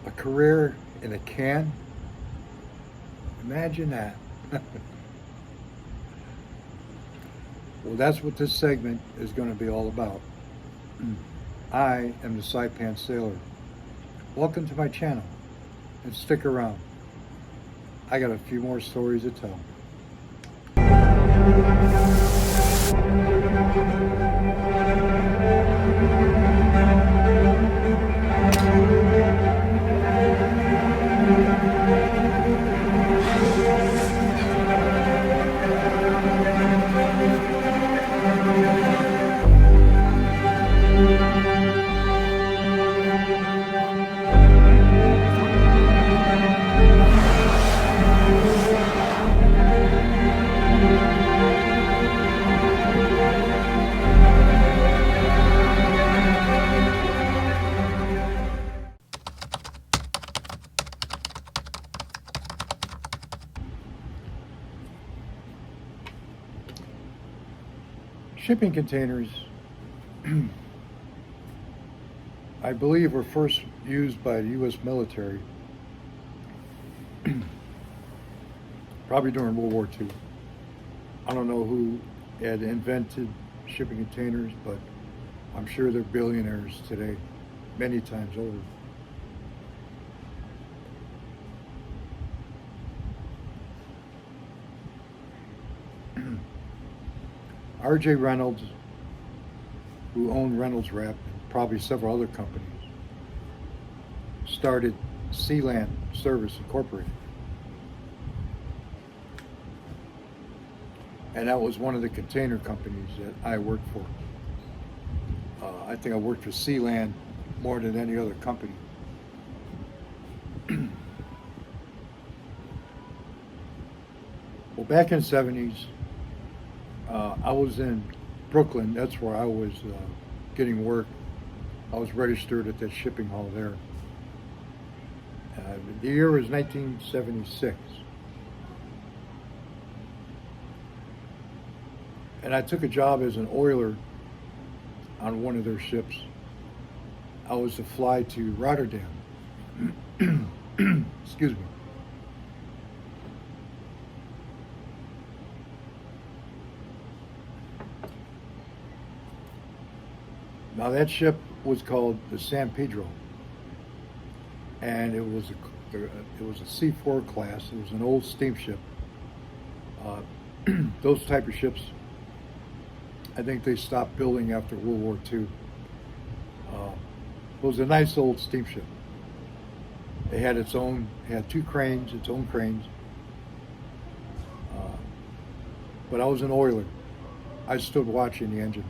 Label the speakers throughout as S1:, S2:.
S1: A career in a can? Imagine that. Well, that's what this segment is going to be all about. I am the Saipan Sailor. Welcome to my channel, and stick around. I got a few more stories to tell. Shipping containers, I believe, were first used by the U.S. military, probably during World War II. I don't know who had invented shipping containers, but I'm sure they're billionaires today, many times over. R.J. Reynolds, who owned Reynolds Wrap and probably several other companies, started Sealand Service Incorporated. And that was one of the container companies that I worked for. I think I worked for Sealand more than any other company. Well, back in the 70s, I was in Brooklyn. That's where I was getting work. I was registered at that shipping hall there. The year was 1976. And I took a job as an oiler on one of their ships. I was to fly to Rotterdam. Excuse me. Now that ship was called the San Pedro, and it was a C4 class. It was an old steamship. Those type of ships, I think they stopped building after World War II. It was a nice old steamship. It had its own, had its own cranes. But I was an oiler. I stood watching the engine.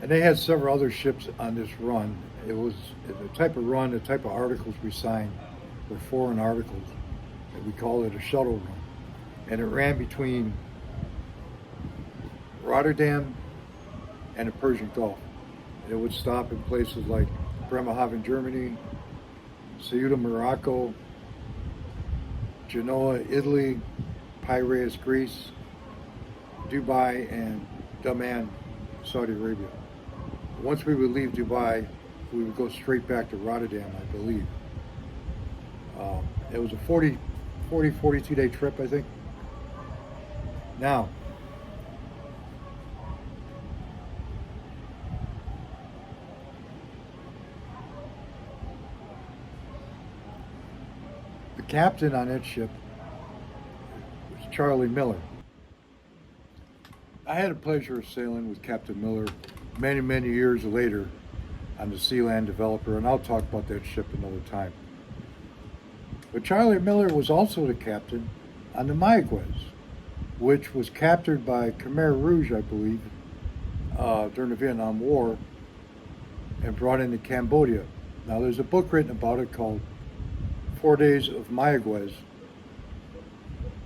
S1: And they had several other ships on this run. It was the type of run, the type of articles we signed were foreign articles. And we called it a shuttle run. And it ran between Rotterdam and the Persian Gulf. It would stop in places like Bremerhaven, Germany, Ceuta, Morocco, Genoa, Italy, Piraeus, Greece, Dubai, and Dammam, Saudi Arabia. Once we would leave Dubai, we would go straight back to Rotterdam, I believe. It was a 42-day trip, I think. Now, the captain on that ship was Charlie Miller. I had the pleasure of sailing with Captain Miller many, many years later on the Sealand Developer, and I'll talk about that ship another time. But Charlie Miller was also the captain on the Mayaguez, which was captured by Khmer Rouge, I believe, during the Vietnam War, and brought into Cambodia. Now, there's a book written about it called 4 Days of Mayaguez.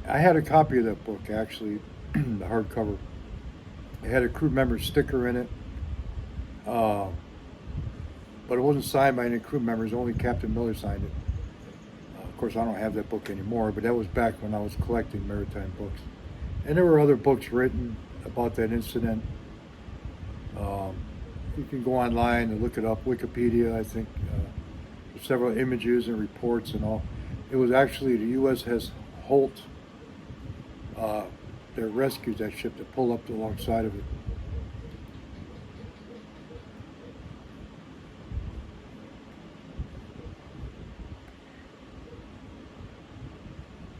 S1: I had a copy of that book, actually, the hardcover. It had a crew member sticker in it, but it wasn't signed by any crew members. Only Captain Miller signed it. Of course, I don't have that book anymore, but that was back when I was collecting maritime books. And there were other books written about that incident. You can go online and look it up. Wikipedia, I think, several images and reports and all. It was actually the USS Holt that rescued that ship, that pulled up alongside of it.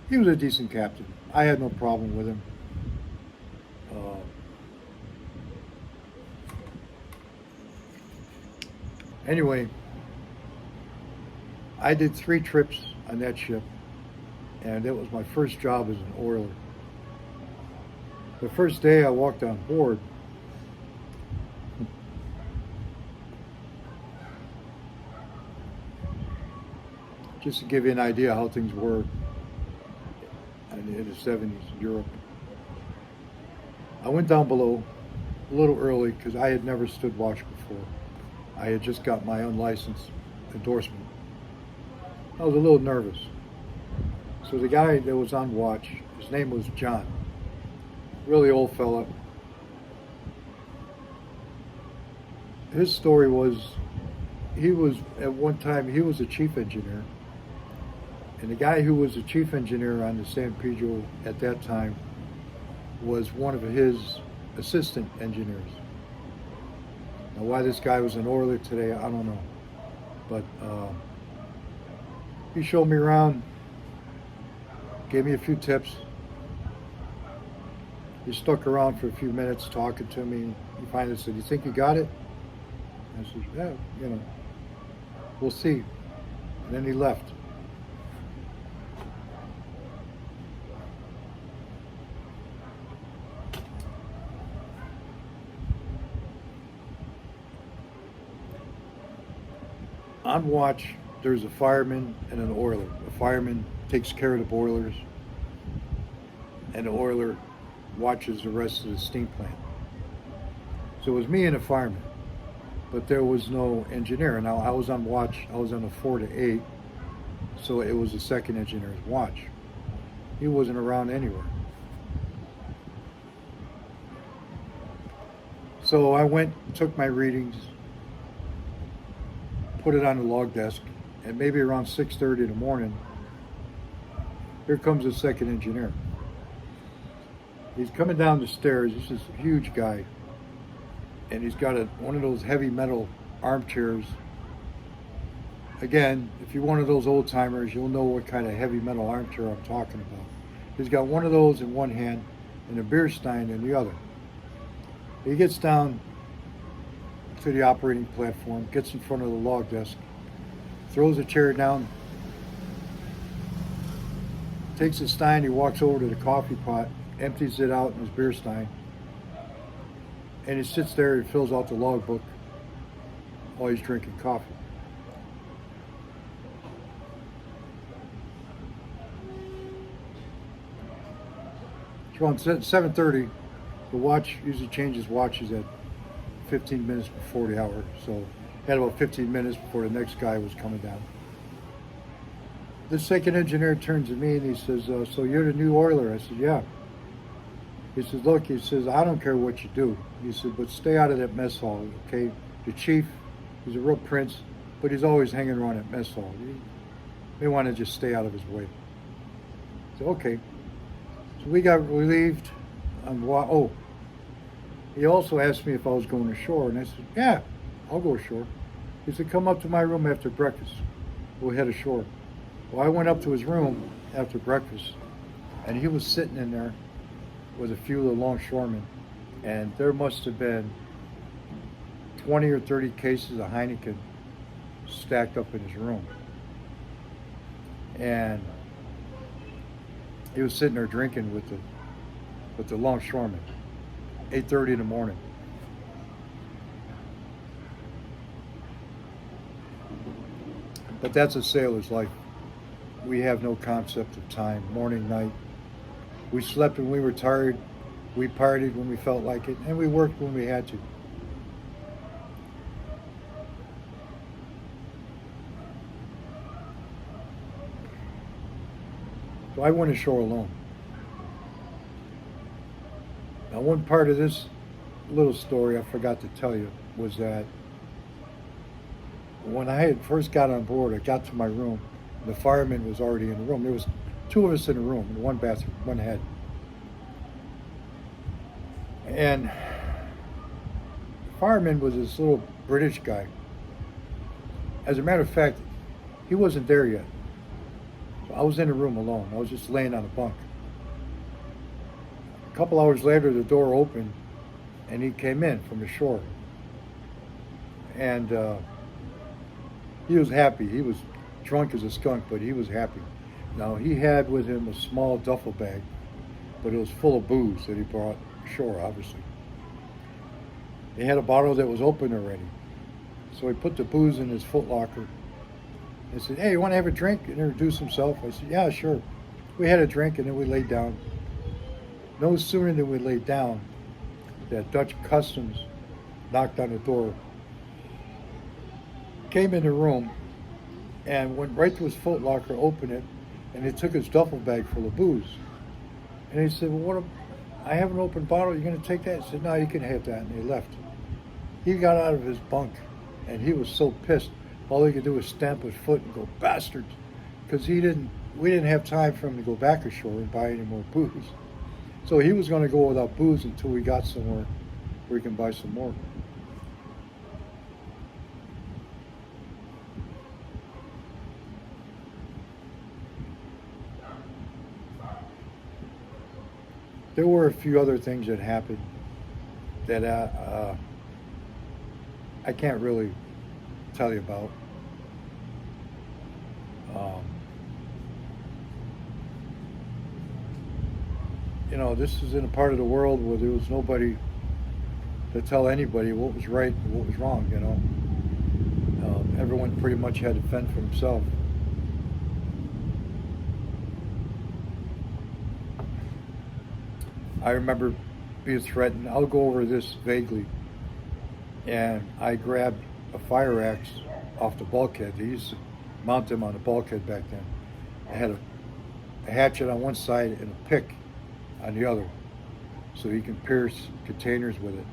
S1: He was a decent captain. I had no problem with him. Uh, anyway, I did 3 trips on that ship, and it was my first job as an oiler. The first day I walked on board, just to give you an idea how things were in the 70s in Europe. I went down below a little early because I had never stood watch before. I had just got my unlicensed endorsement. I was a little nervous. So the guy that was on watch, his name was John. Really old fella. His story was, he was, at one time, he was a chief engineer. And the guy who was the chief engineer on the San Pedro at that time was one of his assistant engineers. Now, why this guy was an oiler today, I don't know. But he showed me around, gave me a few tips. He stuck around for a few minutes talking to me. He finally said, "You think you got it?" I said, "Yeah, we'll see." And then he left. On watch, there's a fireman and an oiler. The fireman takes care of the boilers, and the oiler watches the rest of the steam plant. So it was me and a fireman, but there was no engineer. Now I was on watch, I was on a 4 to 8, so it was the second engineer's watch. He wasn't around anywhere. So I went, took my readings, put it on the log desk, and maybe around 6:30 in the morning, here comes the second engineer. He's coming down the stairs. This is a huge guy, and he's got one of those heavy metal armchairs. Again, if you're one of those old timers, you'll know what kind of heavy metal armchair I'm talking about. He's got one of those in one hand and a beer stein in the other. He gets down to the operating platform, gets in front of the log desk, throws a chair down, takes his stein, he walks over to the coffee pot, empties it out in his beer stein, and he sits there and fills out the logbook while he's drinking coffee. It's around 7:30. The watch usually changes watches at 15 minutes before the hour, so had about 15 minutes before the next guy was coming down. The second engineer turns to me and he says, "So you're the new oiler?" I said, "Yeah." He says, "Look," he says, "I don't care what you do." He said, "But stay out of that mess hall, okay? The chief, he's a real prince, but he's always hanging around that mess hall. You may want to just stay out of his way." I said, "Okay." So we got relieved on he also asked me if I was going ashore, and I said, "Yeah, I'll go ashore." He said, "Come up to my room after breakfast. We'll head ashore." Well, I went up to his room after breakfast, and he was sitting in there with a few of the longshoremen, and there must have been 20 or 30 cases of Heineken stacked up in his room. And he was sitting there drinking with the longshoremen, 8:30 in the morning. But that's a sailor's life. We have no concept of time, morning, night. We slept when we were tired, we partied when we felt like it, and we worked when we had to. So I went ashore alone. Now, one part of this little story I forgot to tell you was that When I had first got on board, I got to my room. The fireman was already in the room. There was two of us in the room, in one bathroom, one head. And the fireman was this little British guy. As a matter of fact, he wasn't there yet. So I was in the room alone. I was just laying on a bunk. A couple hours later, the door opened, and he came in from the shore. And he was happy. He was drunk as a skunk, but he was happy. Now, he had with him a small duffel bag, but it was full of booze that he brought ashore, obviously. He had a bottle that was open already. So he put the booze in his footlocker. He said, "Hey, you want to have a drink?" And introduced himself. I said, "Yeah, sure." We had a drink, and then we laid down. No sooner than we laid down, that Dutch customs knocked on the door, came in the room, and went right to his footlocker, opened it, and he took his duffel bag full of booze. And he said, "Well, I have an open bottle. You're going to take that?" I said, "No, you can have that." And he left. He got out of his bunk, and he was so pissed. All he could do was stamp his foot and go, "Bastards," because we didn't have time for him to go back ashore and buy any more booze. So he was going to go without booze until we got somewhere where we can buy some more. There were a few other things that happened that I can't really tell you about. This is in a part of the world where there was nobody to tell anybody what was right and what was wrong. Everyone pretty much had to fend for himself. I remember being threatened. I'll go over this vaguely. And I grabbed a fire axe off the bulkhead. They used to mount them on the bulkhead back then. I had a hatchet on one side and a pick on the other, so you can pierce containers with it.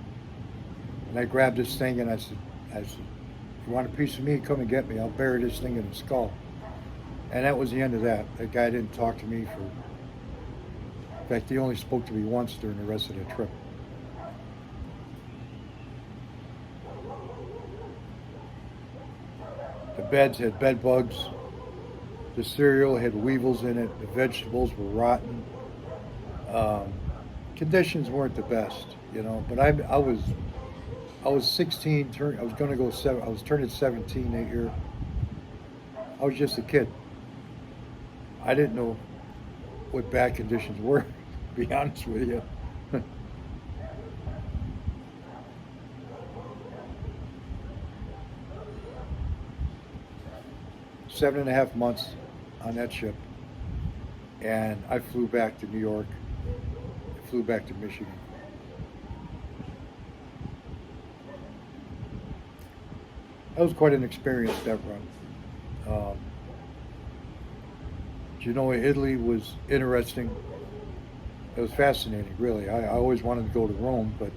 S1: And I grabbed this thing and I said, "If you want a piece of me, come and get me. I'll bury this thing in the skull." And that was the end of that. That guy didn't talk to me in fact, he only spoke to me once during the rest of the trip. The beds had bed bugs. The cereal had weevils in it. The vegetables were rotten. Conditions weren't the best, But I was 16. I was going to go 7. I was turning 17 that year. I was just a kid. I didn't know what bad conditions were, to be honest with you. 7.5 months on that ship, and I flew back to New York. I flew back to Michigan. That was quite an experience, that run. Italy was interesting. It was fascinating, really. I always wanted to go to Rome, but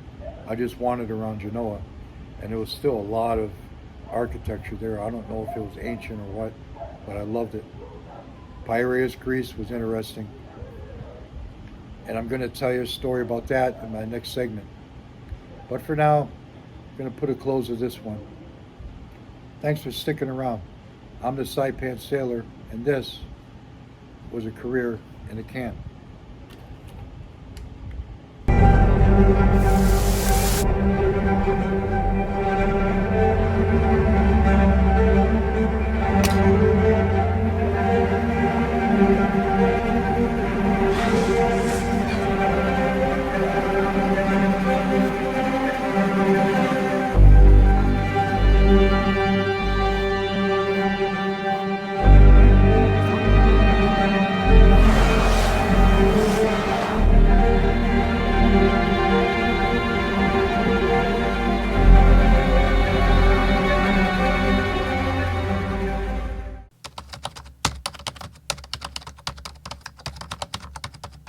S1: I just wandered around Genoa, and there was still a lot of architecture there. I don't know if it was ancient or what, but I loved it. Piraeus, Greece was interesting. And I'm going to tell you a story about that in my next segment. But for now, I'm going to put a close to this one. Thanks for sticking around. I'm the Saipan Sailor, and this was a career in a camp.